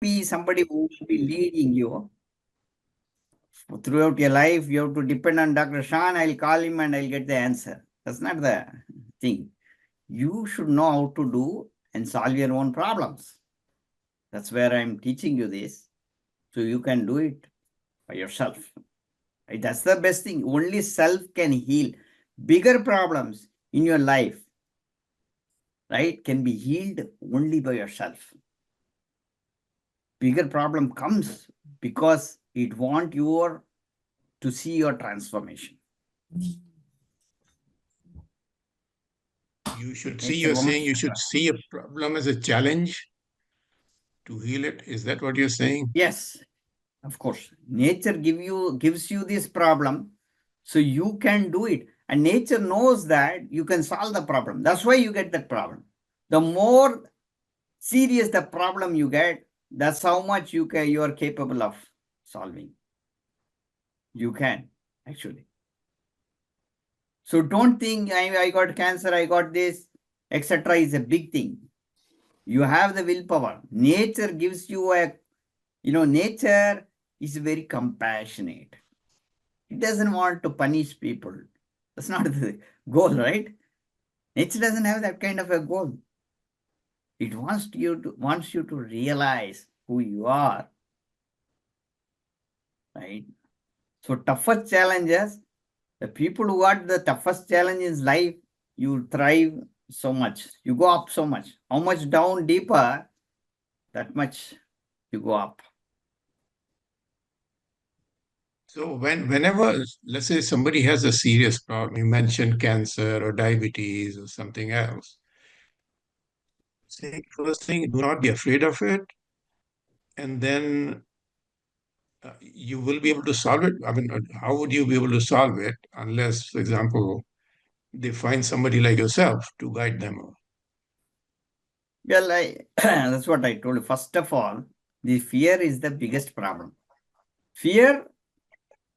be somebody who will be leading you throughout your life. You have to depend on Dr. Shan. I'll call him and I'll get the answer. That's not the thing. You should know how to do and solve your own problems. That's where I'm teaching you this. So you can do it by yourself. Right? That's the best thing. Only self can heal. Bigger problems in your life, right, can be healed only by yourself. Bigger problem comes because it wants to see your transformation. You're saying you should see a problem as a challenge to heal it. Is that what you're saying? Yes, of course. Nature gives you this problem, so you can do it. And nature knows that you can solve the problem. That's why you get that problem. The more serious the problem you get, that's how much you are capable of solving. You can, actually. So don't think I got cancer, I got this, etc. is a big thing. You have the willpower. Nature gives you nature is very compassionate. It doesn't want to punish people. That's not the goal, right? Nature doesn't have that kind of a goal. It wants you to realize who you are, right? So toughest challenges, the people who got the toughest challenge in life, you thrive so much. You go up so much. How much down deeper, that much you go up. So whenever, let's say somebody has a serious problem, you mentioned cancer or diabetes or something else, say first thing, do not be afraid of it, and then you will be able to solve it. I mean, how would you be able to solve it unless, for example, they find somebody like yourself to guide them? Well, that's what I told you. First of all, the fear is the biggest problem. Fear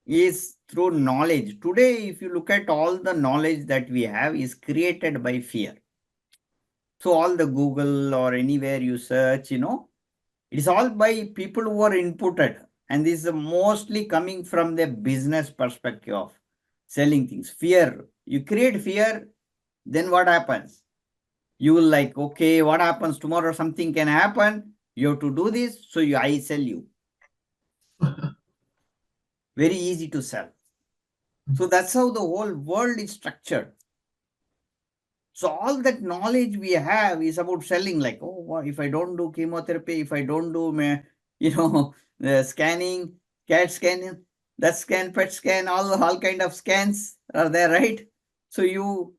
is through knowledge. Today, if you look at all the knowledge that we have is created by fear. So all the Google or anywhere you search, it is all by people who are inputted. And this is mostly coming from the business perspective of selling things. Fear. You create fear, then what happens? You will like, okay, what happens tomorrow? Something can happen. You have to do this. So I sell you. Very easy to sell. So that's how the whole world is structured. So all that knowledge we have is about selling, like, oh, if I don't do chemotherapy, if I don't do, the scanning, CAT scanning, that scan, PET scan, all kind of scans are there, right? So you're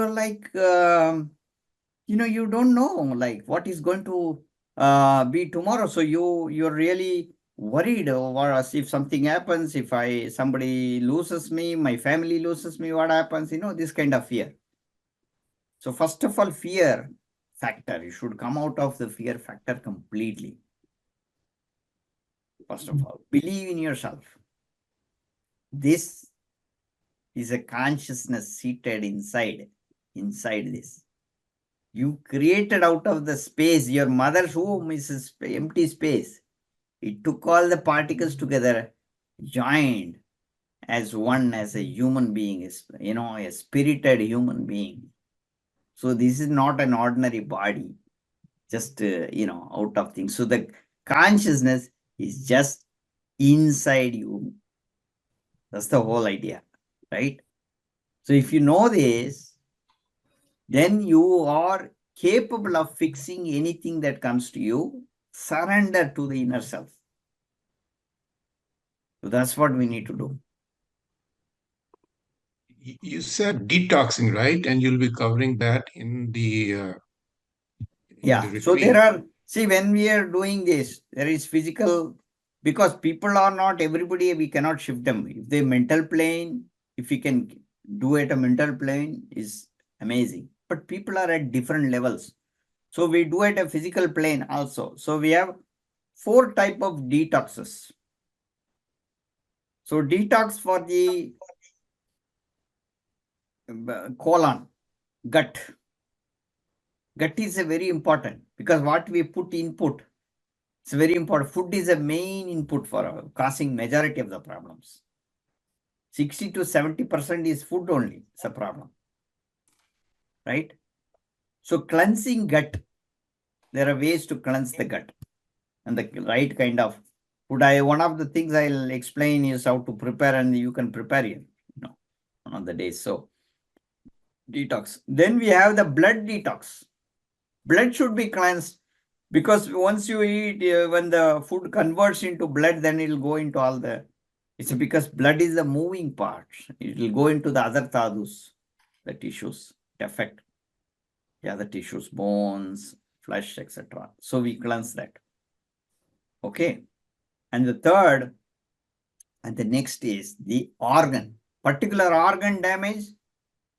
like, you don't know, like, what is going to be tomorrow. So you're really worried over us if something happens, if somebody loses me, my family loses me, what happens? This kind of fear. So first of all, fear factor, you should come out of the fear factor completely. First of all, believe in yourself. This is a consciousness seated inside this. You created out of the space. Your mother's womb is empty space. It took all the particles together, joined as one, as a human being, a spirited human being. So this is not an ordinary body, just, out of things. So the consciousness is just inside you. That's the whole idea, right? So if you know this, then you are capable of fixing anything that comes to you. Surrender to the inner self. So that's what we need to do. You said detoxing, right? And you'll be covering that in the So retreat. there are, see, when we are doing this, there is physical, because people are not everybody, we cannot shift them. If they mental plane, if we can do at a mental plane, is amazing. But people are at different levels. So we do at a physical plane also. So we have 4 type of detoxes. So detox for the colon, gut. Gut is a very important, because what we put input, It's very important. Food is a main input for causing majority of the problems. 60 to 70% is food only. It's a problem, right? So cleansing gut, there are ways to cleanse the gut and the right kind of food. One of the things I'll explain is how to prepare, and you can prepare it, one of the days. So detox. Then we have the blood detox. Blood should be cleansed, because once you eat, when the food converts into blood, then it will go into all the, it's because blood is the moving part. It will go into the other tadus, the tissues, affect the other tissues, bones, flesh, etc. So we cleanse that. Okay. And the third, and the next is the organ. Particular organ damage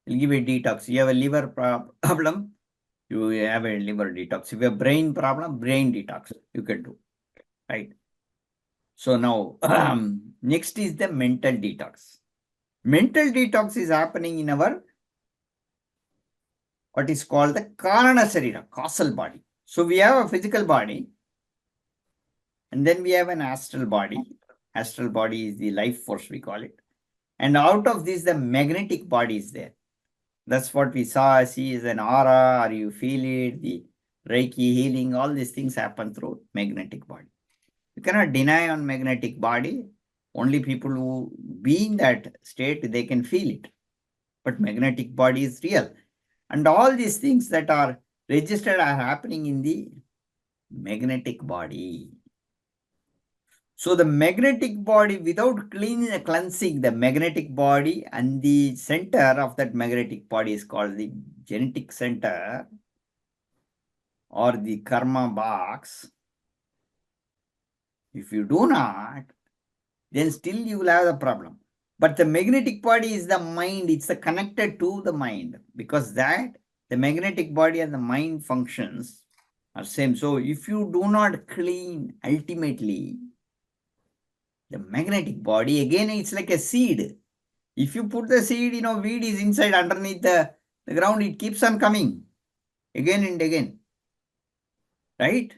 will give a detox. You have a liver problem, you have a liver detox. If you have brain problem, brain detox you can do, right? So now, next is the mental detox. Mental detox is happening in our, what is called the Karana Sarira, causal body. So we have a physical body, and then we have an astral body. Astral body is the life force, we call it. And out of this, the magnetic body is there. That's what we see is an aura, or you feel it, the Reiki healing, all these things happen through magnetic body. You cannot deny on magnetic body. Only people who be in that state, they can feel it. But magnetic body is real. And all these things that are registered are happening in the magnetic body. So the magnetic body, without cleansing the magnetic body, and the center of that magnetic body is called the genetic center or the karma box. If you do not, then still you will have the problem. But the magnetic body is the mind. It's connected to the mind, because that the magnetic body and the mind functions are same. So if you do not clean, ultimately, the magnetic body, again, it's like a seed. If you put the seed, weed is inside underneath the ground, it keeps on coming again and again, right?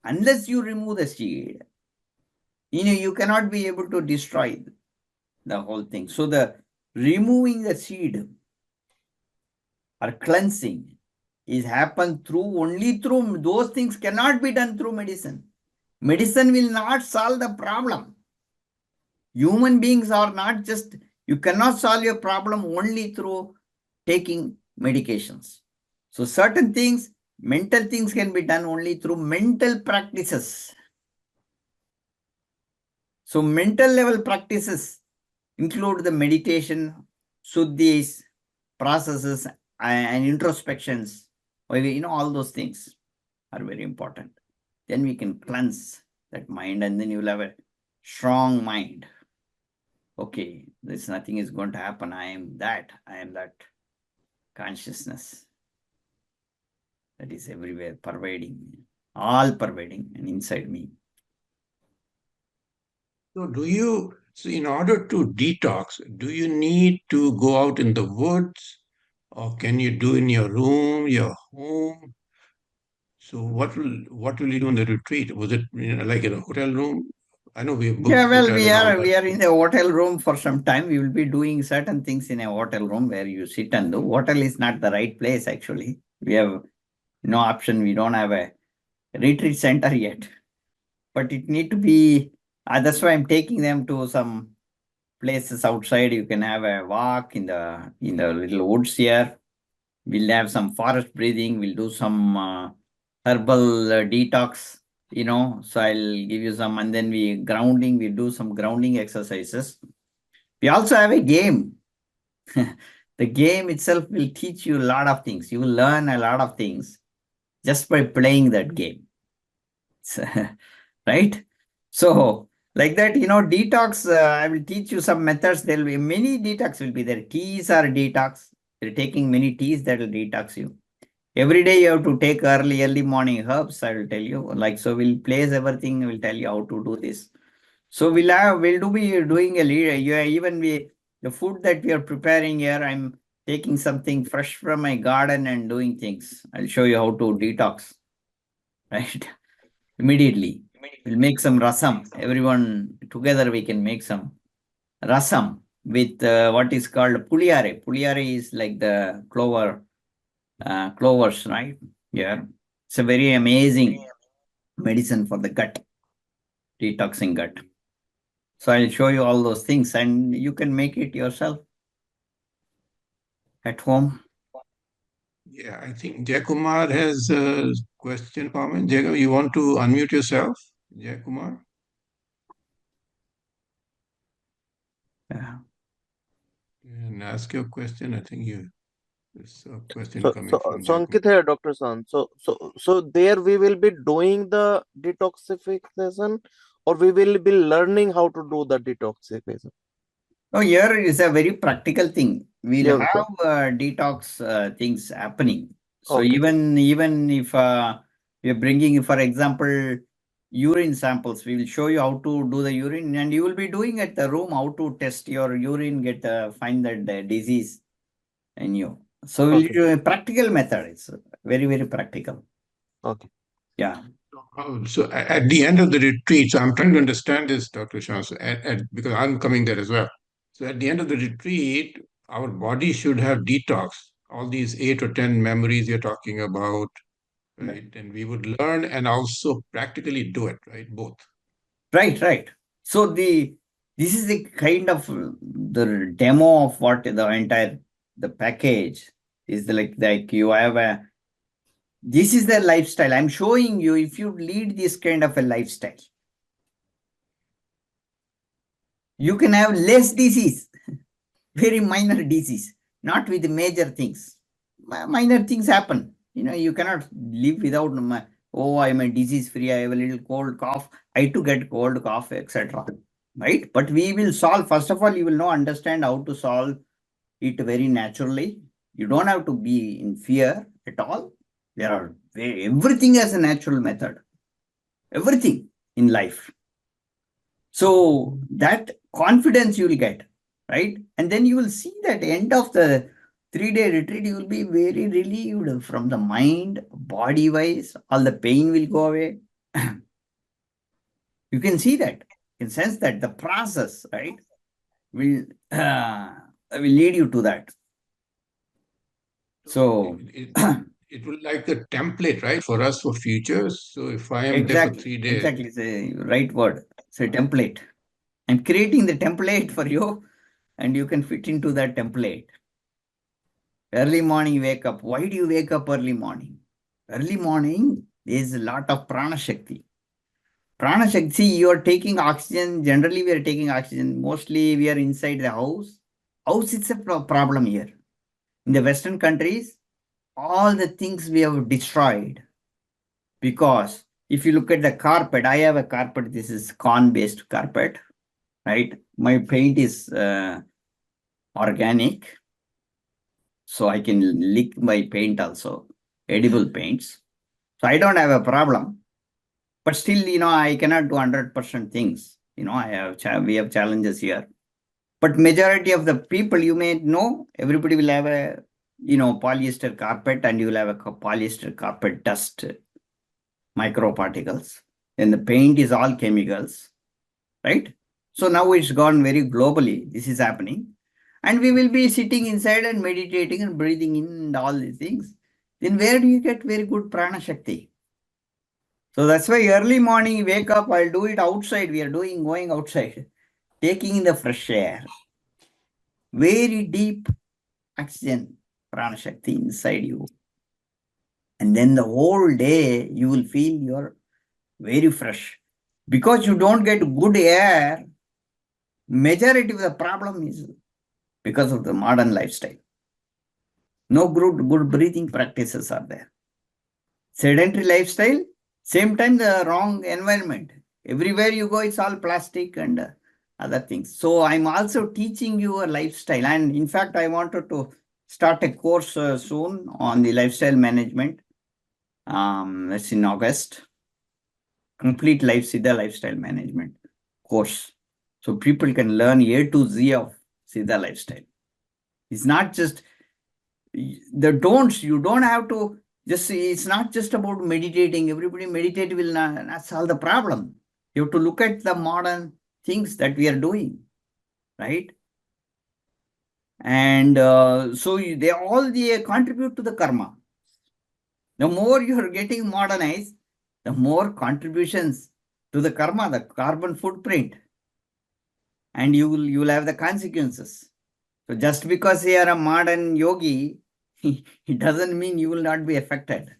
Unless you remove the seed, you cannot be able to destroy the whole thing. So the removing the seed or cleansing is happen only through those things, cannot be done through medicine. Medicine will not solve the problem. Human beings are not just, you cannot solve your problem only through taking medications. So certain things, mental things can be done only through mental practices. So mental level practices include the meditation, suddhis, processes, and introspections. All those things are very important. Then we can cleanse that mind, and then you will have a strong mind. Okay, there's nothing is going to happen. I am that consciousness that is everywhere, pervading, all pervading, and inside me. So in order to detox, do you need to go out in the woods, or can you do in your room, your home? So what will you do in the retreat? Was it like in a hotel room? I know we have Yeah, booked well, hotel we and all are that. we are in the hotel room for some time. We will be doing certain things in a hotel room where you sit and do. Hotel is not the right place, actually. We have no option. We don't have a retreat center yet, but it need to be. That's why I'm taking them to some places outside. You can have a walk in the little woods here. We'll have some forest breathing. We'll do some herbal detox. So I'll give you some, and then we do some grounding exercises. We also have a game. The game itself will teach you a lot of things. You will learn a lot of things just by playing that game. Right? So, like that, detox, I will teach you some methods. There will be many detox will be there. Teas are detox. You're taking many teas that will detox you. Every day you have to take early morning herbs, I will tell you. So we'll place everything, we'll tell you how to do this. So we'll be doing a lead. Even the food that we are preparing here, I'm taking something fresh from my garden and doing things. I'll show you how to detox, right? immediately. We'll make some rasam. Everyone together we can make some rasam with what is called puliyare. Puliyare is like the clovers, right? Yeah. It's a very amazing medicine for the gut, detoxing gut. So I'll show you all those things and you can make it yourself at home. Yeah, I think Jayakumar has a question, comment. You want to unmute yourself, Jayakumar? Yeah. And ask your question. I think there's a question So, coming so, from so Jayakumar. Ankit here, Dr. San. So there we will be doing the detoxification, or we will be learning how to do the detoxification. No, here is a very practical thing. We'll Yeah. have detox things happening. So Okay. even if we're bringing, for example, urine samples, we will show you how to do the urine, and you will be doing at the room how to test your urine, get find that disease in you. So we'll Okay. do a practical method. It's very practical. Okay. Yeah. So at the end of the retreat, so I'm trying to understand this, Dr. Shan, so because I'm coming there as well. So at the end of the retreat, our body should have detox, all these 8 or 10 memories you're talking about, right? And we would learn and also practically do it, right? Both. Right. So this is the kind of the demo of what the entire the package is like you have a this is the lifestyle. I'm showing you if you lead this kind of a lifestyle, you can have less disease, very minor disease, not with major things. Minor things happen. You cannot live without oh, I'm a disease free, I have a little cold cough, I too get cold cough, etc. Right? But we will solve, first of all, you will know, understand how to solve it very naturally. You don't have to be in fear at all. Everything has a natural method. Everything in life. So that confidence you will get, right? And then you will see that end of the 3-day retreat, you will be very relieved from the mind, body wise, all the pain will go away. You can see that, you can sense that the process, right, will lead you to that. So it will like a template, right, for us for futures. So if I am there for 3 days, exactly, it's a right word. It's a template. I'm creating the template for you, and you can fit into that template. Early morning wake up. Why do you wake up early morning? Early morning is a lot of prana shakti. Prana shakti, see, you are taking oxygen. Generally, we are taking oxygen. Mostly, we are inside the house. House is a problem here. In the Western countries, all the things we have destroyed. Because if you look at the carpet, I have a carpet. This is corn-based carpet, right? My paint is organic. So I can lick my paint also, edible paints. So I don't have a problem. But still, I cannot do 100% things. We have challenges here. But majority of the people, you may know, everybody will have a, polyester carpet, and you will have a polyester carpet dust, microparticles. Then the paint is all chemicals, right? So now it's gone very globally. This is happening. And we will be sitting inside and meditating and breathing in and all these things. Then where do you get very good prana shakti? So that's why early morning wake up, I'll do it outside. We are going outside, taking in the fresh air. Very deep oxygen, prana shakti inside you. And then the whole day you will feel you're very fresh. Because you don't get good air, majority of the problem is because of the modern lifestyle. No good breathing practices are there. Sedentary lifestyle, same time the wrong environment. Everywhere you go, it's all plastic and other things. So I'm also teaching you a lifestyle. And in fact, I wanted to start a course soon on the lifestyle management. That's in August. Complete Siddha lifestyle management course. So people can learn A to Z of Siddha lifestyle. It's not just the don'ts. You don't have to Just it's not just about meditating. Everybody meditate will not solve the problem. You have to look at the modern things that we are doing, right? And so they contribute to the karma. The more you are getting modernized, the more contributions to the karma, the carbon footprint, and you will have the consequences. So just because you are a modern yogi, it doesn't mean you will not be affected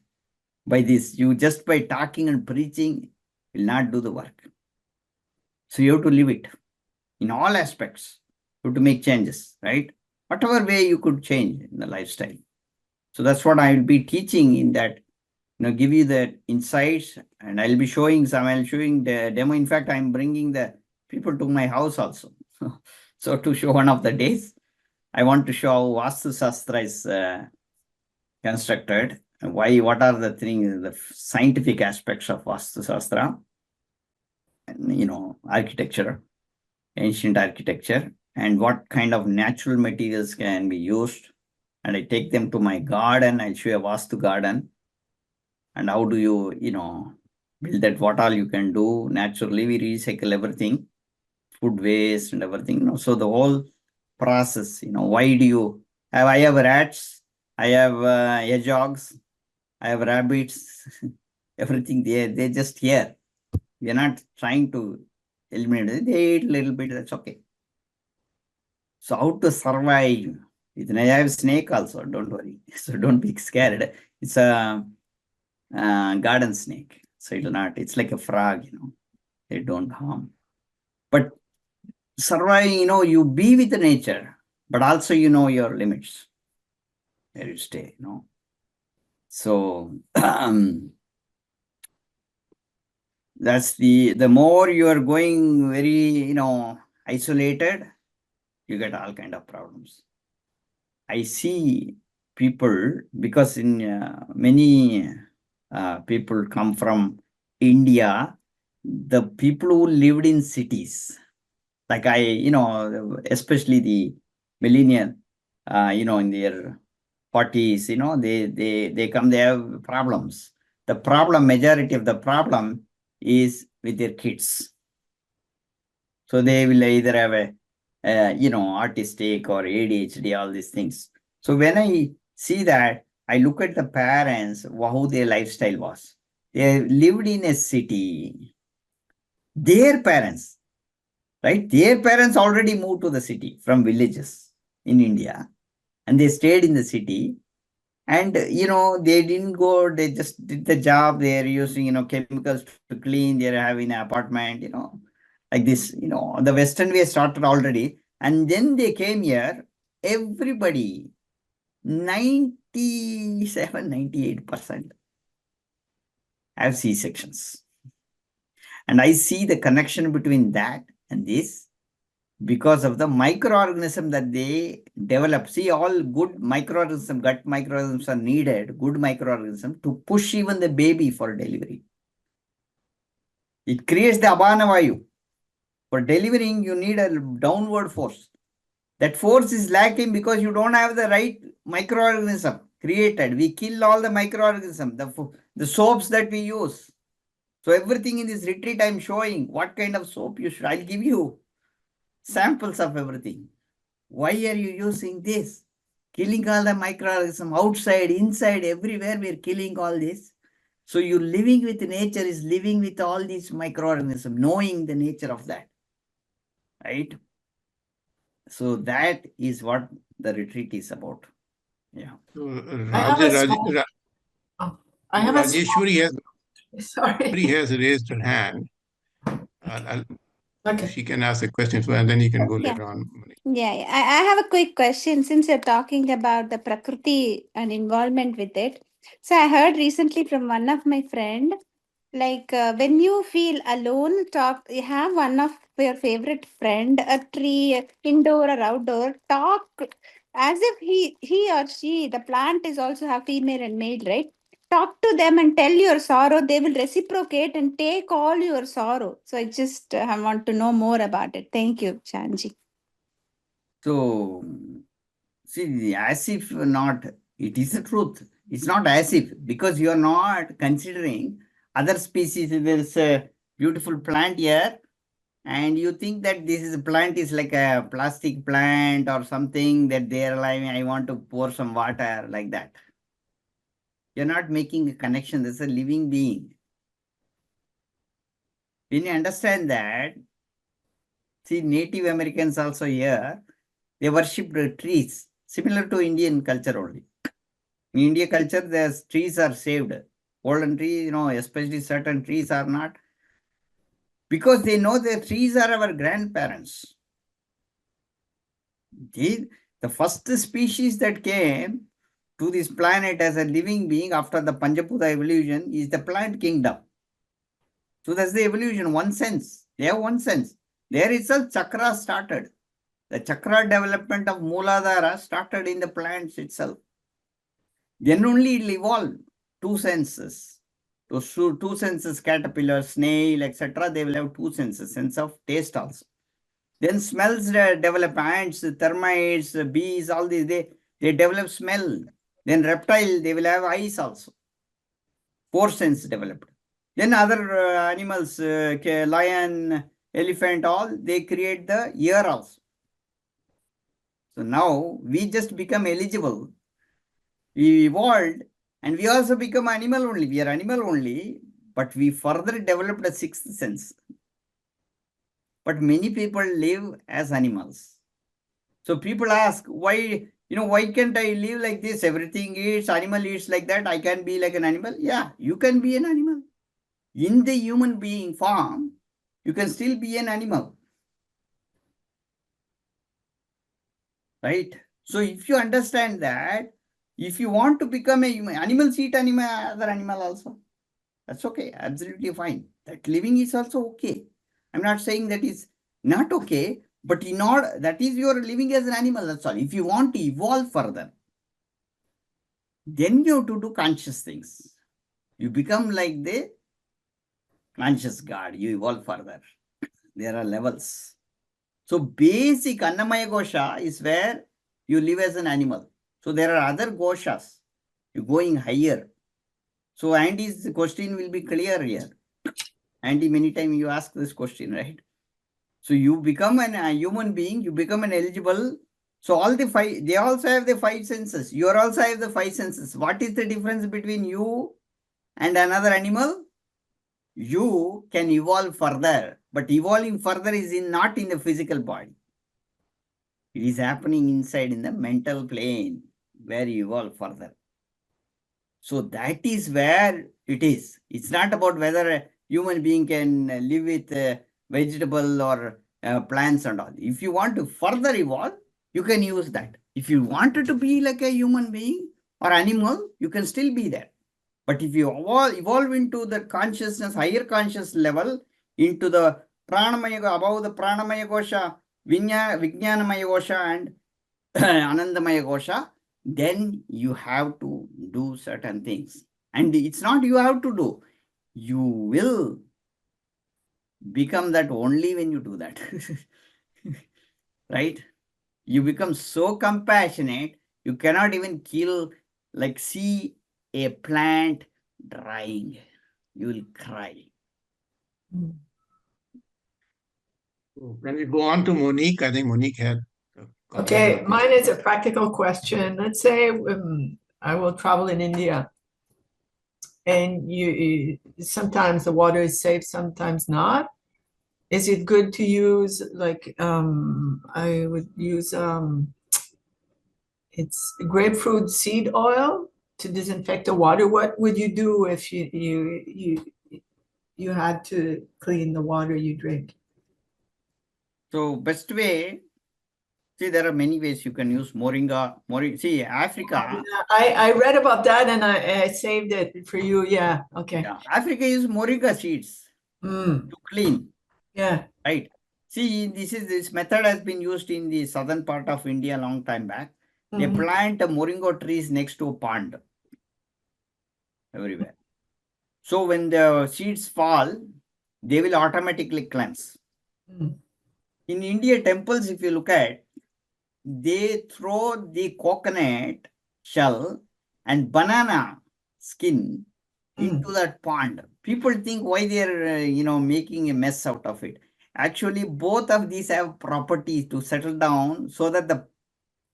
by this. You just by talking and preaching will not do the work. So you have to live it in all aspects. You have to make changes, right? Whatever way you could change in the lifestyle. So that's what I will be teaching in that, give you the insights, and I'll be showing the demo. In fact, I'm bringing the people to my house also. So to show one of the days, I want to show how Vastu Shastra is constructed, and what are the things, the scientific aspects of Vastu Shastra, and, architecture, ancient architecture, and what kind of natural materials can be used. And I take them to my garden, I'll show a Vastu garden. And how do you, build that, what all you can do naturally. We recycle everything, food waste and everything. So the whole process, why do you have, I have rats, I have hedgehogs, I have rabbits, everything they're just here. We're not trying to eliminate it. They eat a little bit, that's okay. So how to survive? I have snake also, don't worry. So don't be scared. It's a garden snake. So it's like a frog, they don't harm. But surviving, you be with the nature, but also your limits, where you stay, So that's the more you are going very, isolated, you get all kind of problems. I see people, because in many people come from India, the people who lived in cities, like especially the millennial, in their 40s, they come, they have problems. Majority of the problem is with their kids. So they will either have a, autistic or ADHD, all these things. So when I see that, I look at the parents, how their lifestyle was. They lived in a city. Their parents, right? Their parents already moved to the city from villages in India, and they stayed in the city. And, they didn't go, they just did the job. They're using, chemicals to clean. They're having an apartment, like this, the Western way started already. And then they came here, everybody, 97, 98% have C-sections. And I see the connection between that and this because of the microorganism that they develop. See, all good microorganisms, gut microorganisms are needed, good microorganisms, to push even the baby for delivery. It creates the abana vayu. For delivering, you need a downward force. That force is lacking because you don't have the right microorganism created. We kill all the microorganisms, the soaps that we use. So everything in this retreat, I'm showing what kind of soap you should. I'll give you samples of everything. Why are you using this? Killing all the microorganisms outside, inside, everywhere we're killing all this. So you living with nature is living with all these microorganisms, knowing the nature of that, right? So that is what the retreat is about. Yeah. So, I have a small, Raj, oh, I have a small, Rajeshwari sorry. has raised her hand. Okay. She can ask the question, and then you can go Yeah. later on. Yeah, I have a quick question since you're talking about the Prakriti and involvement with it. So I heard recently from one of my friend, like when you feel alone, you have one of your favorite friend, a tree, indoor or outdoor, talk as if he or she, the plant is also have female and male, right? Talk to them and tell your sorrow. They will reciprocate and take all your sorrow. So I just I want to know more about it. Thank you, Shanji. So, see, as if not, it is the truth. It's not as if, because you are not considering other species. There's a beautiful plant here, and you think that this is a plant is like a plastic plant or something that they are like, I want to pour some water like that. You're not making a connection. There's a living being. When you understand that, see, Native Americans also here, they worship trees, similar to Indian culture only. In India culture, the trees are saved. Golden tree, especially certain trees are not. Because they know the trees are our grandparents. The first species that came to this planet as a living being after the Panchaputa evolution is the plant kingdom. So that's the evolution, one sense. They have one sense. There itself chakra started. The chakra development of Mooladhara started in the plants itself. Then only it will evolve two senses. Those two senses, caterpillar, snail, etc., they will have two senses, sense of taste also. Then smells develop, ants, termites, bees, all these, they develop smell. Then reptile, they will have eyes also. Four sense developed. Then other animals, lion, elephant, all, they create the ear also. So now we just become eligible. We evolved and we also become animal only. We are animal only, but we further developed a sixth sense. But many people live as animals. So people ask, why can't I live like this? Everything eats, animal eats like that. I can be like an animal. Yeah, you can be an animal. In the human being form, you can still be an animal. Right? So if you understand that, if you want to become a human, animals eat other animal also. That's okay, absolutely fine. That living is also okay. I'm not saying that is not okay, but in order, that is your living as an animal, that's all. If you want to evolve further, then you have to do conscious things. You become like the conscious God, you evolve further. There are levels. So basic Annamaya Gosha is where you live as an animal. So there are other Goshas. You're going higher. So Andy's question will be clear here. Andy, many times you ask this question, right? So you become a human being, you become an eligible. So all the five, they also have the five senses. You also have the five senses. What is the difference between you and another animal? You can evolve further, but evolving further is not in the physical body. It is happening inside in the mental plane where you evolve further. So that is where it is. It's not about whether a human being can live with vegetable or plants and all. If you want to further evolve, you can use that. If you wanted to be like a human being or animal, you can still be there. But if you evolve into the consciousness, higher conscious level, into the pranamaya, above the pranamaya kosha, vijnanamaya kosha and anandamaya kosha, then you have to do certain things. And it's not you have to do. You will become that only when you do that. Right? You become so compassionate, you cannot even kill, like see a plant drying. You will cry. Can we go on to Monique? I think Monique had a couple Okay, of mine is a practical question. Let's say I will travel in India, and sometimes the water is safe, sometimes not. Is it good to use like I would use it's grapefruit seed oil to disinfect the water? What would you do if you had to clean the water you drink? So best way, see, there are many ways you can use moringa. See, Africa. I read about that and I saved it for you. Yeah. Okay. Yeah, Africa uses moringa seeds to clean. Yeah. Right. See, this method has been used in the southern part of India a long time back. They plant moringa trees next to a pond everywhere. So when the seeds fall, they will automatically cleanse. In India temples, if you look at, they throw the coconut shell and banana skin into that pond. People think why they're making a mess out of it. Actually, both of these have properties to settle down so that the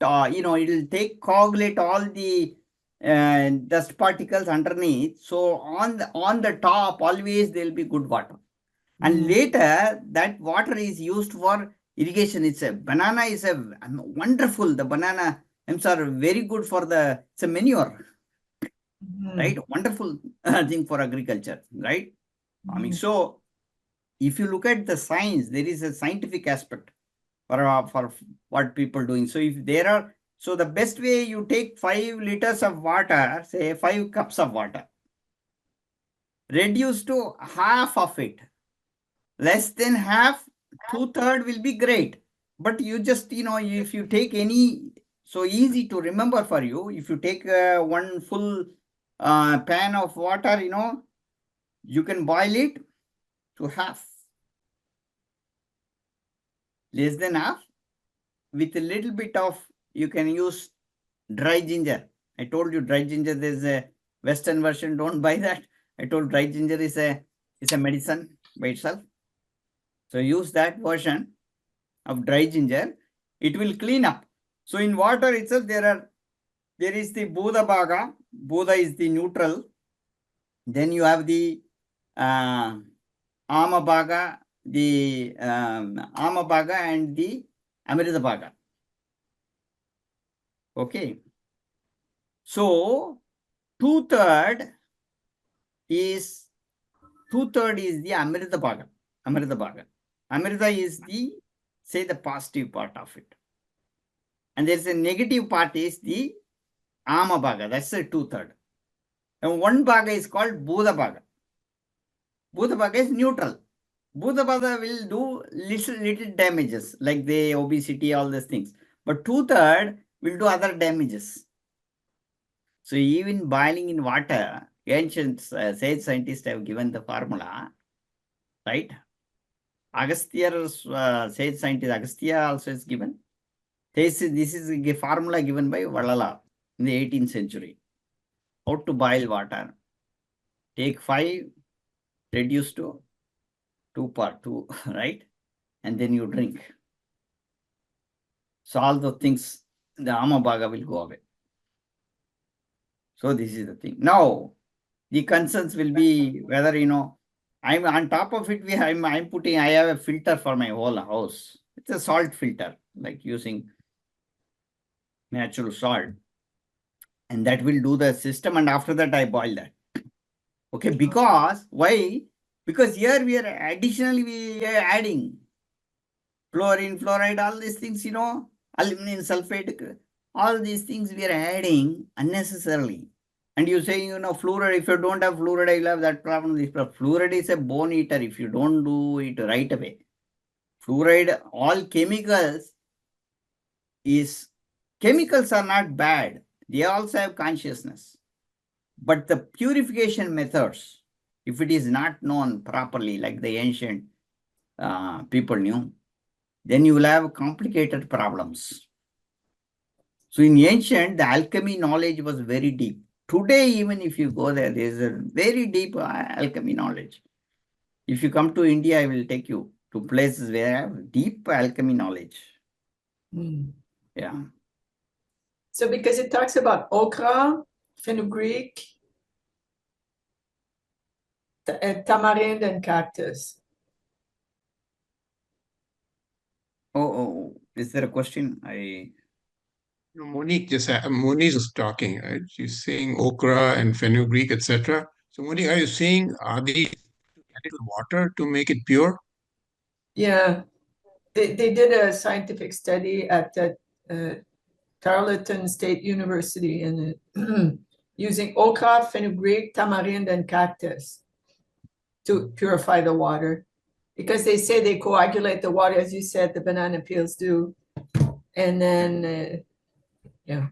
it'll coagulate all the dust particles underneath. So on the top, always there'll be good water. And later, that water is used for irrigation. Banana is a wonderful. The banana are very good for it's a manure, right? Wonderful thing for agriculture, right? I mean, so if you look at the science, there is a scientific aspect for what people doing. So if there are, so the best way you take 5 liters of water, say 5 cups of water, reduce to half of it. Less than half, 2/3 will be great. But you just, if you take any, so easy to remember for you, if you take one full pan of water, you can boil it to half. Less than half, with a little bit of, you can use dry ginger. I told you dry ginger, there's a Western version, don't buy that. I told dry ginger is a medicine by itself. So use that version of dry ginger. It will clean up. So in water itself, there is the Buddha Bhaga. Buddha is the neutral. Then you have the Ama Bhaga, the Ama Bhaga and the Amrita Bhaga. Okay. So 2/3 is the Amrita Bhaga. Amrita Bhaga. Amrita is the positive part of it. And there's a negative part is the Ama Bhaga. That's the 2/3. And one Bhaga is called Buddha Bhaga. Buddha Bhaga is neutral. Buddha Bhaga will do little damages like the obesity, all these things. But 2/3 will do other damages. So even boiling in water, ancient sage scientists have given the formula, right? Agastya's sage scientist Agastya also is given. This is a formula given by Vallala in the 18th century. How to boil water. Take 5, reduce to 2/2, right? And then you drink. So all the things, the Ama Bhaga will go away. So this is the thing. Now, the concerns will be whether, I'm on top of it, I have a filter for my whole house. It's a salt filter, like using natural salt. And that will do the system. And after that, I boil that. Okay, because, why? Because here we are additionally, we are adding chlorine, fluoride, all these things, aluminum sulfate, all these things we are adding unnecessarily. And you say, fluoride, if you don't have fluoride, you'll have that problem. Fluoride is a bone eater if you don't do it right away. Fluoride, all chemicals are not bad. They also have consciousness. But the purification methods, if it is not known properly, like the ancient people knew, then you will have complicated problems. So in ancient, the alchemy knowledge was very deep. Today, even if you go there, there is a very deep alchemy knowledge. If you come to India, I will take you to places where I have deep alchemy knowledge. Yeah. So because it talks about okra, fenugreek, tamarind, and cactus. Oh, is there a question? Monique was talking, right? She's saying okra and fenugreek, etc. So Monique, are you saying, are they added to water to make it pure? Yeah, they did a scientific study at Tarleton State University and using okra, fenugreek, tamarind, and cactus to purify the water. Because they say they coagulate the water, as you said, the banana peels do. And then, yeah.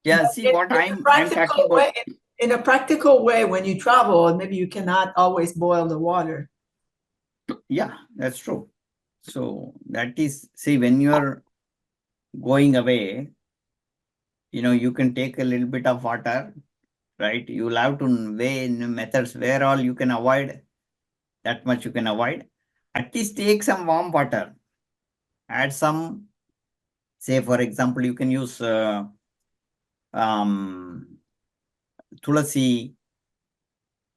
Yeah, see what I'm talking about. In a practical way, when you travel, maybe you cannot always boil the water. Yeah, that's true. So that is, see, when you're going away, you can take a little bit of water, right? You will have to weigh in methods where all you can avoid, that much you can avoid. At least take some warm water. Add some, say for example, you can use tulasi.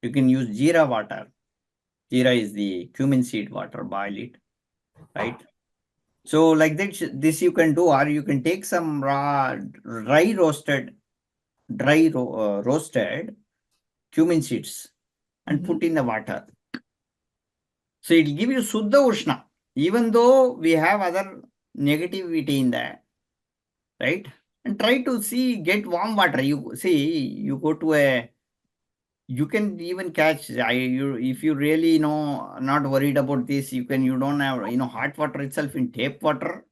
You can use jeera water. Jeera is the cumin seed water, boil it, right? So like this you can do, or you can take some dry roasted cumin seeds and put in the water. So it will give you Suddha Ushna, even though we have other negativity in that, right? And try to get warm water. You go to you can even catch, if you really not worried about this, you don't have, hot water itself in tap water.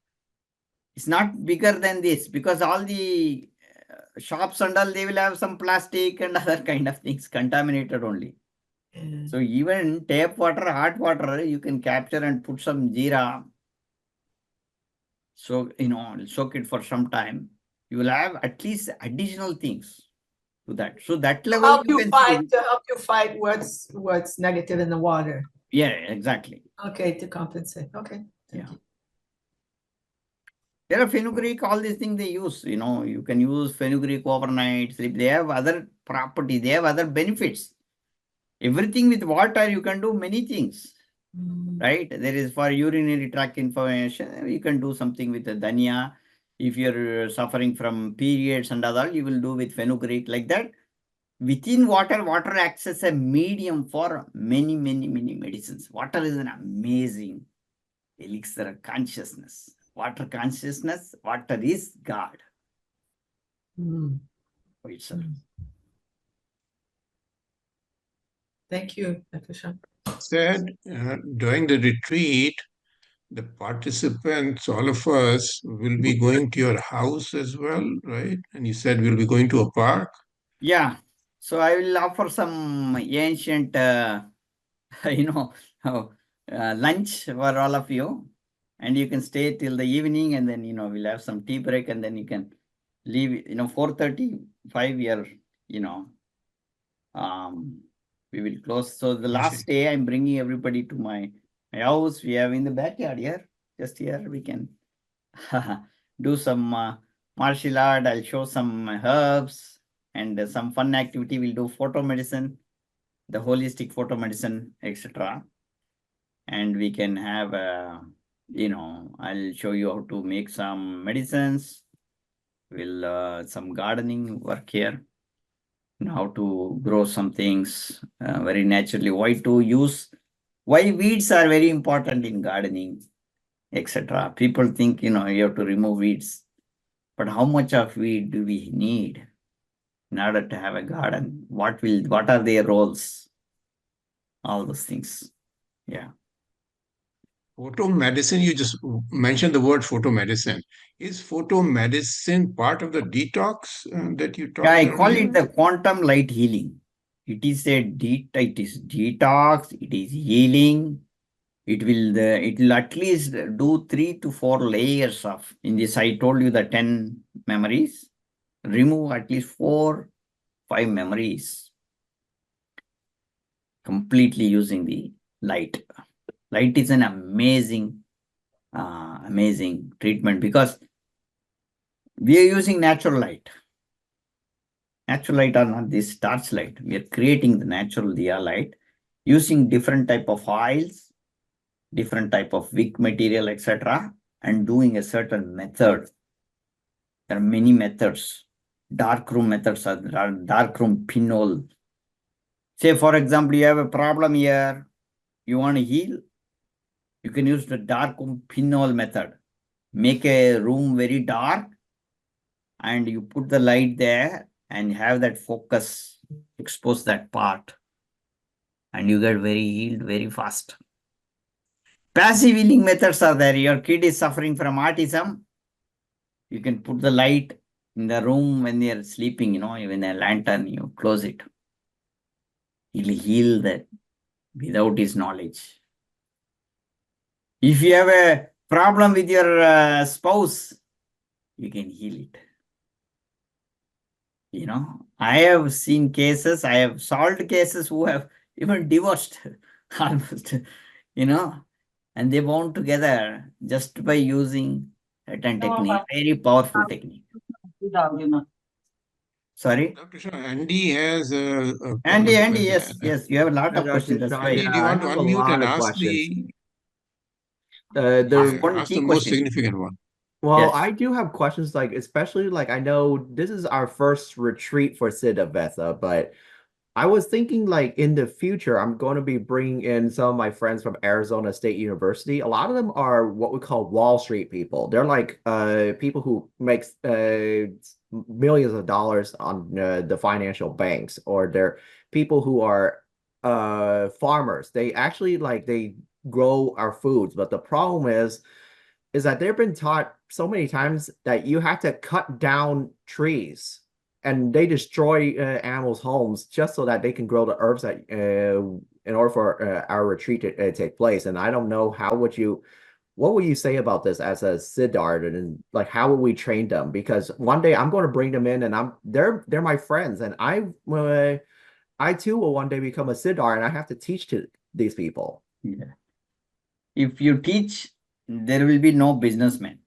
It's not bigger than this, because all the shops and all, they will have some plastic and other kind of things, contaminated only. So even tap water, hot water, you can capture and put some jeera. So, soak it for some time. You will have at least additional things to that. So that level help you you can fight see. to help you fight what's negative in the water. Yeah, exactly. Okay, to compensate. Okay. Thank Yeah. you. There are fenugreek, all these things they use. You can use fenugreek overnight sleep. They have other property. They have other benefits. Everything with water, you can do many things, right? There is for urinary tract inflammation, you can do something with the dhania. If you're suffering from periods and other, you will do with fenugreek, like that. Within water acts as a medium for many, many, many medicines. Water is an amazing elixir of consciousness. Water consciousness, water is God for itself. Thank you, Dr. Shan. Said during the retreat, the participants, all of us, will be going to your house as well, right? And you said we'll be going to a park. Yeah. So I will offer some ancient, lunch for all of you. And you can stay till the evening, and then, we'll have some tea break, and then you can leave, 4:35 here, we will close. So the last day I'm bringing everybody to my house. We have in the backyard here, just here we can do some martial art. I'll show some herbs and some fun activity. We'll do photo medicine, the holistic photo medicine, etc. And we can have, I'll show you how to make some medicines. We'll some gardening work here, how to grow some things very naturally. Why weeds are very important in gardening, etc. People think, you have to remove weeds, but how much of weed do we need in order to have a garden? What are their roles? All those things. Yeah. Photomedicine, you just mentioned the word photomedicine. Is photomedicine part of the detox that you talked Yeah, I earlier? call it the quantum light healing. It is detox, it is healing. It will at least do 3 to 4 layers of, in this I told you the 10 memories. Remove at least 4, 5 memories completely using the light. Light is an amazing treatment, because we are using natural light. Natural light are not this torch light. We are creating the natural diya light using different type of oils, different type of wick material, etc., and doing a certain method. There are many methods. Darkroom methods are darkroom pinhole. Say, for example, you have a problem here, you want to heal, you can use the darkroom pinhole method. Make a room very dark, and you put the light there and have that focus, expose that part, and you get very healed very fast. Passive healing methods are there. Your kid is suffering from autism. You can put the light in the room when they are sleeping, even a lantern, you close it. He'll heal that without his knowledge. If you have a problem with your spouse, you can heal it. I have seen cases, I have solved cases who have even divorced almost, and they bound together just by using certain technique, very powerful technique. Sorry? Dr. Shah, Andy has a couple Andy, of Andy, questions. yes, yes, you have a lot Yeah, of questions. Dr. That's Shan, why. Andy, do yeah, you I want to have a unmute lot and of ask questions. Ask The one ask key the most question. significant one? Well, Yes. I do have questions, like especially like I know this is our first retreat for Siddha Vesa, but I was thinking like in the future, I'm going to be bringing in some of my friends from Arizona State University. A lot of them are what we call Wall Street people. They're like people who makes millions of dollars on the financial banks, or they're people who are farmers. They actually like they grow our foods, but the problem is that they've been taught so many times that you have to cut down trees and they destroy animals' homes just so that they can grow the herbs that in order for our retreat to take place. And I don't know what would you say about this as a Siddharth, and like how would we train them? Because one day I'm going to bring them in, and they're my friends, and I too will one day become a Siddharth, and I have to teach to these people. Yeah. If you teach, there will be no businessman.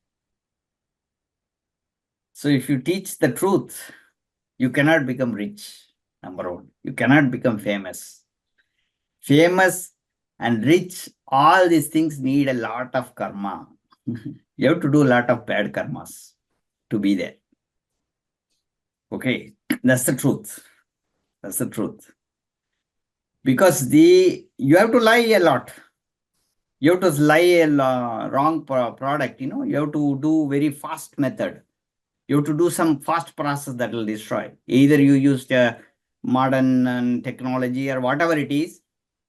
So if you teach the truth, you cannot become rich. Number one, you cannot become famous. Famous and rich, all these things need a lot of karma. You have to do a lot of bad karmas to be there. Okay, that's the truth. That's the truth. Because you have to lie a lot. You have to lie a wrong product, you have to do very fast method. You have to do some fast process that will destroy. Either you use the modern technology or whatever it is,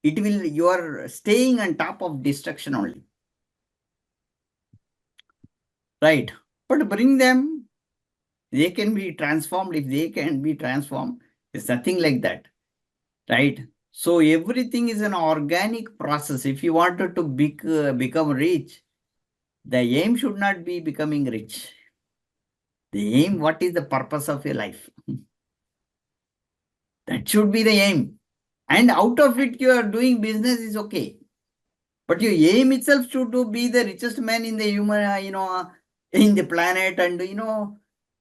you are staying on top of destruction only. Right. But bring them, they can be transformed. If they can be transformed, it's nothing like that. Right. So everything is an organic process. If you wanted to become rich, the aim should not be becoming rich. The aim, what is the purpose of your life? That should be the aim. And out of it, you are doing business is okay. But your aim itself should be the richest man in the human, in the planet. And,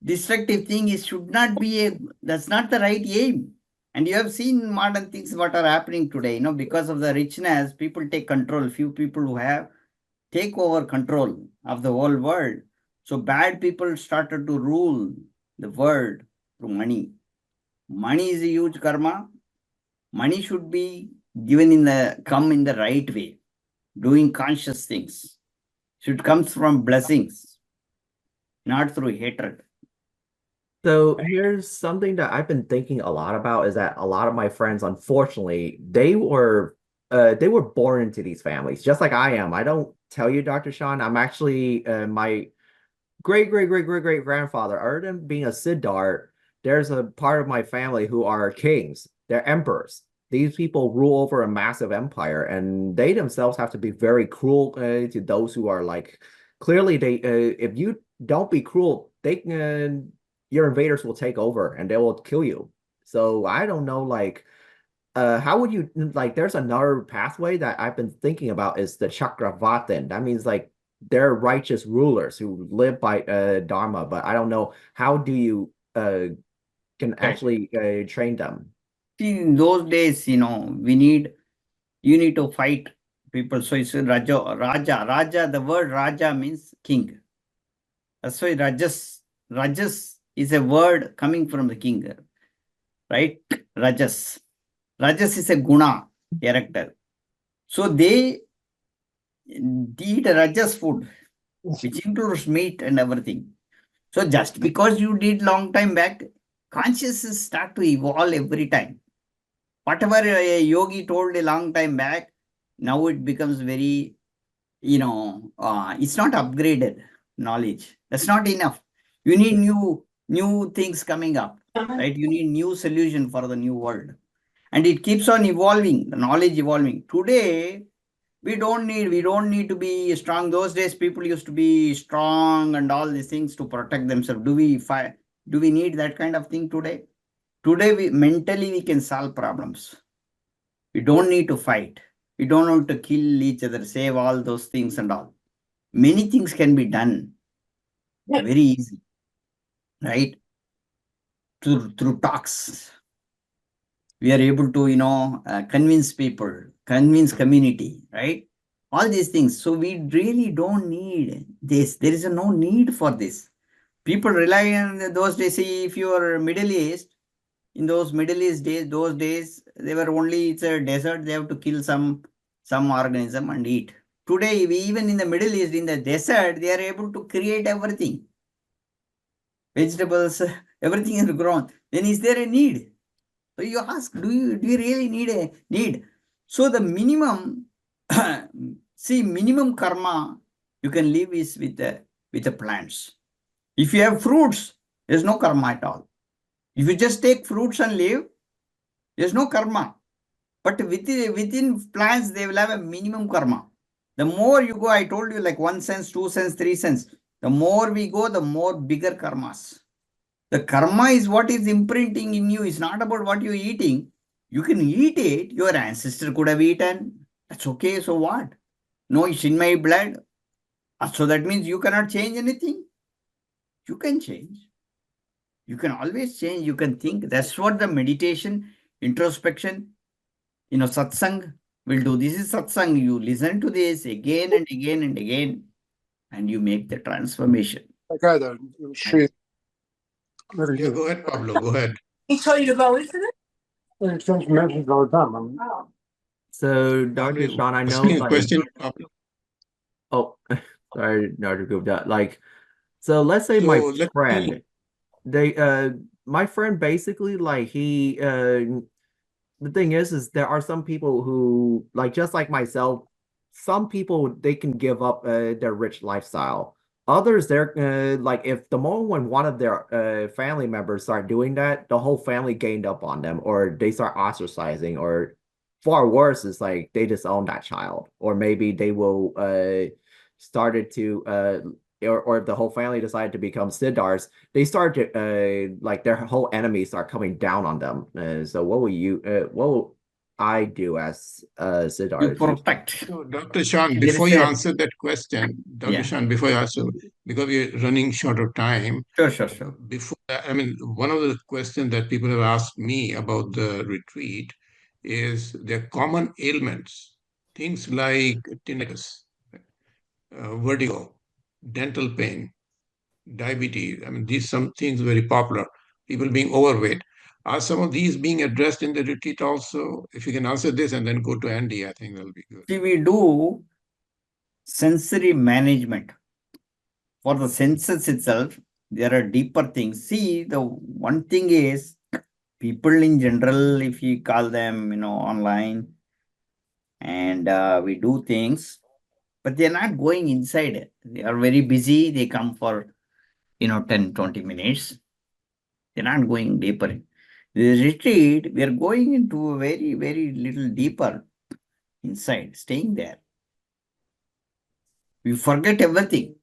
destructive thing should not be that's not the right aim. And you have seen modern things, what are happening today, because of the richness, people take control. Few people who have take over control of the whole world. So bad people started to rule the world through money. Money is a huge karma. Money should be come in the right way, doing conscious things. Should come from blessings, not through hatred. So here's something that I've been thinking a lot about, is that a lot of my friends, unfortunately, they were born into these families, just like I am. I don't tell you, Dr. Shan, I'm actually my great grandfather, other than being a Siddharth, there's a part of my family who are kings. They're emperors. These people rule over a massive empire, and they themselves have to be very cruel to those who are like, clearly they if you don't be cruel, your invaders will take over and they will kill you. So I don't know, like how would you, like, there's another pathway that I've been thinking about, is the Chakravartin. That means like they're righteous rulers who live by Dharma, but I don't know, how do you can actually train them? See, in those days, you need to fight people. So it's Raja. The word Raja means king. That's why Rajas is a word coming from the king, right? Rajas. Rajas is a guna, character. So they eat Rajas food, which includes meat and everything. So just because you did long time back, consciousness start to evolve every time. Whatever a yogi told a long time back, now it becomes very, it's not upgraded knowledge. That's not enough. You need new things coming up, right? You need new solution for the new world. And it keeps on evolving, the knowledge evolving. Today, we don't need to be strong. Those days, people used to be strong and all these things to protect themselves. Do we need that kind of thing today? Today, mentally we can solve problems. We don't need to fight. We don't need to kill each other, save all those things and all. Many things can be done very easy, right? Through talks. We are able to, convince people, convince community, right? All these things. So we really don't need this. There is no need for this. People rely on those days. See, if you are Middle East, in those Middle East days, those days, they were only, it's a desert, they have to kill some organism and eat. Today, even in the Middle East, in the desert, they are able to create everything. Vegetables, everything is grown. Then is there a need? So you ask, do you really need a need? So the minimum, see, minimum karma you can live is with the plants. If you have fruits, there's no karma at all. If you just take fruits and live, there's no karma. But within plants, they will have a minimum karma. The more you go, I told you, like 1 cent, 2 cents, 3 cents. The more we go, the more bigger karmas. The karma is what is imprinting in you. It's not about what you're eating. You can eat it. Your ancestor could have eaten. That's okay. So what? No, it's in my blood. So that means you cannot change anything. You can change. You can always change. You can think. That's what the meditation, introspection, satsang will do. This is satsang. You listen to this again and again and again, and you make the transformation. Yeah, go ahead, Pablo. Go ahead. He told you to go, isn't it? So, Dr. Shan, I know, Asking a like, question, Pablo. oh, sorry, Dr. Gupta. Like, so let's say So my let friend, me, my friend basically, like, the thing is there are some people who, like, just like myself, some people, they can give up their rich lifestyle. Others, they're like, if the moment when one of their family members start doing that, the whole family gained up on them, or they start ostracizing, or far worse, is like they disown that child, or maybe they will started to or if the whole family decided to become Siddhars, they start to like their whole enemies start coming down on them. So what will I do as Siddhar? You protect. so Dr. Shan, There before is you a- answer that question, Dr. Yeah. Shan, before you answer, because we're running short of time, Sure. before that, I mean, one of the questions that people have asked me about the retreat is their common ailments, things like tinnitus, vertigo, dental pain, diabetes. I mean, these some things very popular. People being overweight. Are some of these being addressed in the retreat also? If you can answer this and then go to Andy, I think that'll be good. See, we do sensory management. For the senses itself, there are deeper things. See, the one thing is, people in general, if you call them, online, and we do things, but they're not going inside. They are very busy. They come for, 10, 20 minutes. They're not going deeper. The retreat, we are going into a very, very little deeper inside, staying there. We forget everything.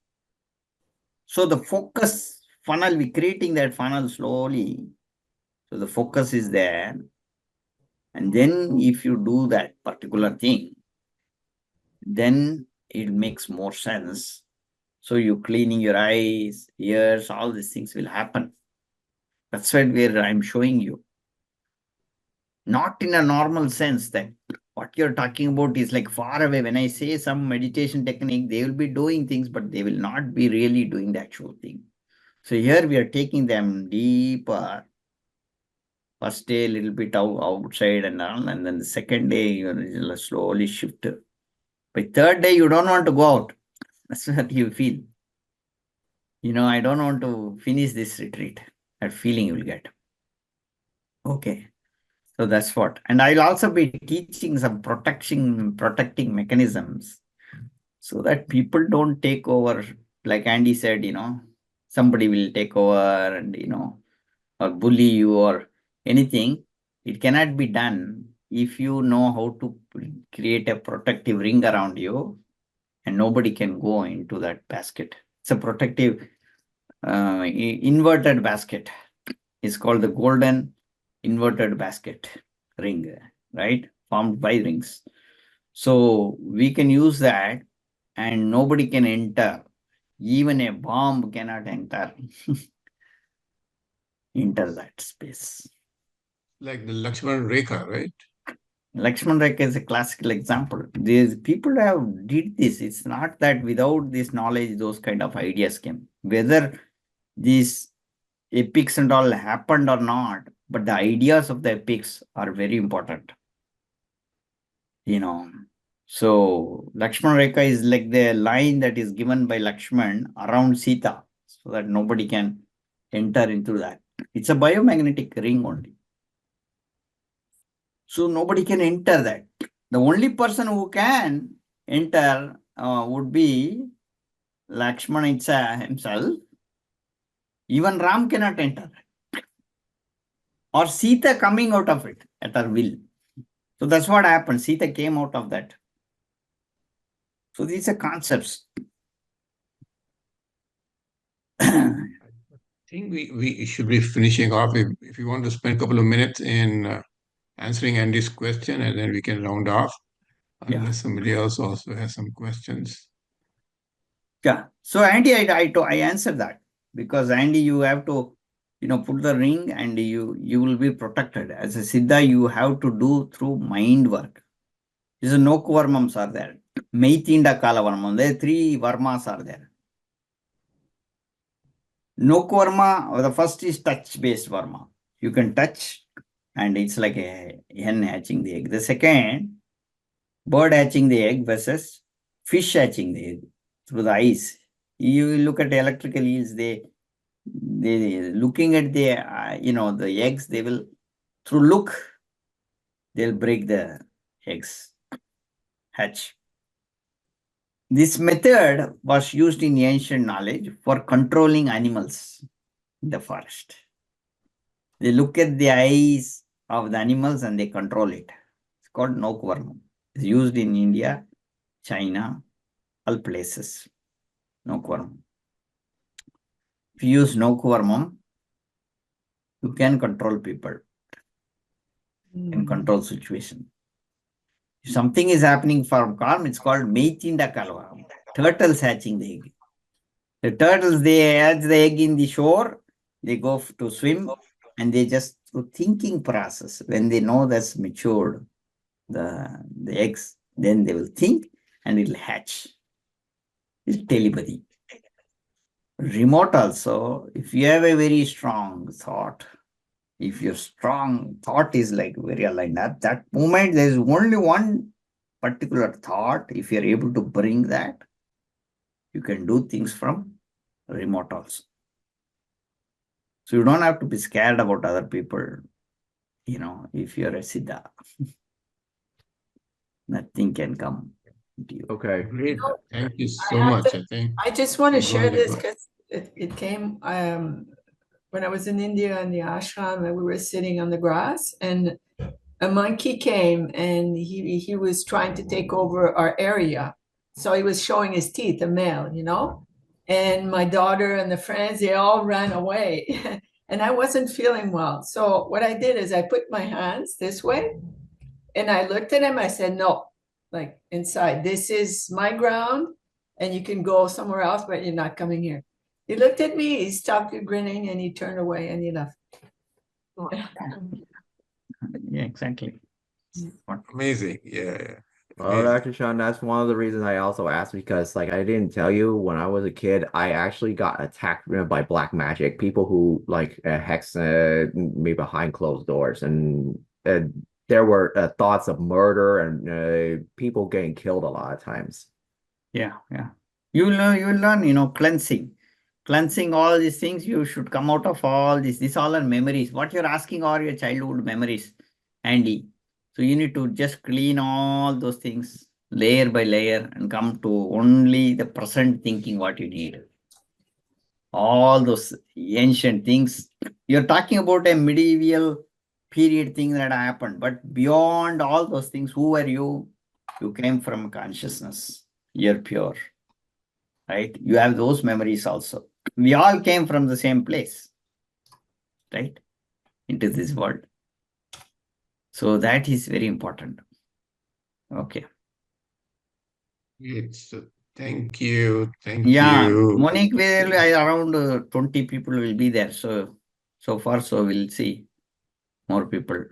So the focus funnel, we're creating that funnel slowly. So the focus is there. And then if you do that particular thing, then it makes more sense. So you cleaning your eyes, ears, all these things will happen. That's where I'm showing you. Not in a normal sense that what you're talking about is like far away. When I say some meditation technique, they will be doing things, but they will not be really doing the actual thing. So here we are taking them deeper. First day, a little bit outside and all, and then the second day, you slowly shift. By third day, you don't want to go out. That's what you feel. I don't want to finish this retreat. That feeling you will get. Okay. So that's what. And I'll also be teaching some protecting mechanisms so that people don't take over. Like Andy said, somebody will take over and, or bully you or anything. It cannot be done if you know how to create a protective ring around you, and nobody can go into that basket. It's a protective inverted basket. It's called the golden inverted basket ring, right? Formed by rings. So we can use that and nobody can enter. Even a bomb cannot enter into that space. Like the Lakshmanan Rekha, right? Lakshman Rekha is a classical example. These people have did this. It's not that without this knowledge, those kind of ideas came. Whether these epics and all happened or not, but the ideas of the epics are very important. So Lakshman Rekha is like the line that is given by Lakshman around Sita, so that nobody can enter into that. It's a biomagnetic ring only. So nobody can enter that. The only person who can enter would be Lakshmana himself. Even Ram cannot enter. Or Sita coming out of it at her will. So that's what happened. Sita came out of that. So these are concepts. I think we should be finishing off. If you want to spend a couple of minutes in answering Andy's question, and then we can round off, Yeah. unless somebody else also has some questions. Yeah. So Andy, I answered that, because Andy, you have to, put the ring and you will be protected. As a Siddha, you have to do through mind work. These no varmams are there. Maitinda Kala Varmam. There are 3 varmas are there. No varma, the first is touch-based varma. You can touch and it's like a hen hatching the egg. The second, bird hatching the egg versus fish hatching the egg through the eyes. You look at electrical eels, they looking at the, the eggs, they will, through look, they'll break the eggs, hatch. This method was used in ancient knowledge for controlling animals in the forest. They look at the eyes of the animals and they control it. It's called Nokvarmam. It's used in India, China, all places. Nokvarmam. If you use Nokvarmam, you can control people and control situation. If something is happening from calm, it's called Meitinda Kalva. Turtles hatching the egg. The turtles, they hatch the egg in the shore, they go to swim, and they just through thinking process, when they know that's matured, the eggs, then they will think and it will hatch. It's telepathy. Remote also, if you have a very strong thought, if your strong thought is like very aligned, at that moment, there is only one particular thought. If you're able to bring that, you can do things from remote also. So you don't have to be scared about other people, if you're a Siddha. Nothing can come to you. Okay. Great. Thank you so I have much. to- I think. I just want to Go share ahead, this go. because it came when I was in India in the ashram, and we were sitting on the grass, and a monkey came and he was trying to take over our area. So he was showing his teeth, a male, and my daughter and the friends, they all ran away. And I wasn't feeling well. So what I did is I put my hands this way and I looked at him. I said, no, like inside, this is my ground and you can go somewhere else, but you're not coming here. He looked at me, he stopped grinning and he turned away and he left. Yeah, exactly. Amazing. Yeah. Well, Amazing. Dr. Shan, that's one of the reasons I also asked, because like I didn't tell you, when I was a kid, I actually got attacked by black magic, people who like hex me behind closed doors, and there were thoughts of murder and people getting killed a lot of times. Yeah. You will learn, cleansing all these things. You should come out of all this. These all are memories. What you're asking are your childhood memories, Andy. So you need to just clean all those things layer by layer and come to only the present thinking what you need. All those ancient things. You're talking about a medieval period thing that happened, but beyond all those things, who are you? You came from consciousness. You're pure, right? You have those memories also. We all came from the same place, right? Into this world. So that is very important. Okay. It's thank you. Thank Yeah, you. Monique, around 20 people will be there. So far, so we'll see more people.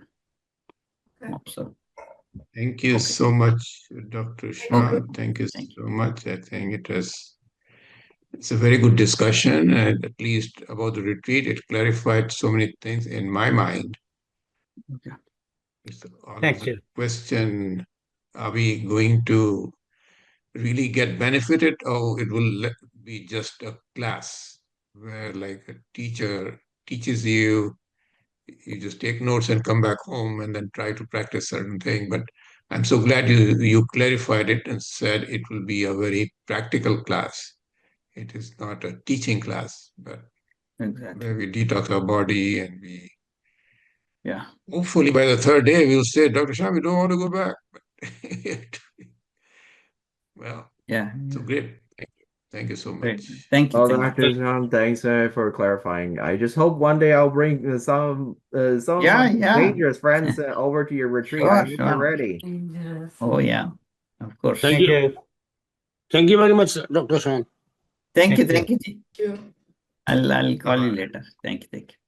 Okay. So, Thank you Okay. so much, Dr. Shan. Okay. Thank you Thank so much. I think it's a very good discussion, and at least about the retreat, it clarified so many things in my mind. Okay. It's always Thank a you. question, are we going to really get benefited, or it will be just a class where like a teacher teaches you, you just take notes and come back home and then try to practice certain thing. But I'm so glad you clarified it and said it will be a very practical class. It is not a teaching class, but Exactly. where we detox our body, and we Yeah. hopefully by the third day we'll say, Dr. Shah, we don't want to go back. Well, Yeah. so great. Thank you so Great. much. Thank you. Well, Thank you. Dr. Shan, thanks for clarifying. I just hope one day I'll bring some of Yeah, my yeah. dangerous friends over to your retreat. I hope you're ready. Oh, yeah. Of course. Thank you. Thank you very much, Dr. Shan. Thank you. Thank Thank you. Ji. Thank you. I'll call you Bye-bye. later. Thank you. Thank you.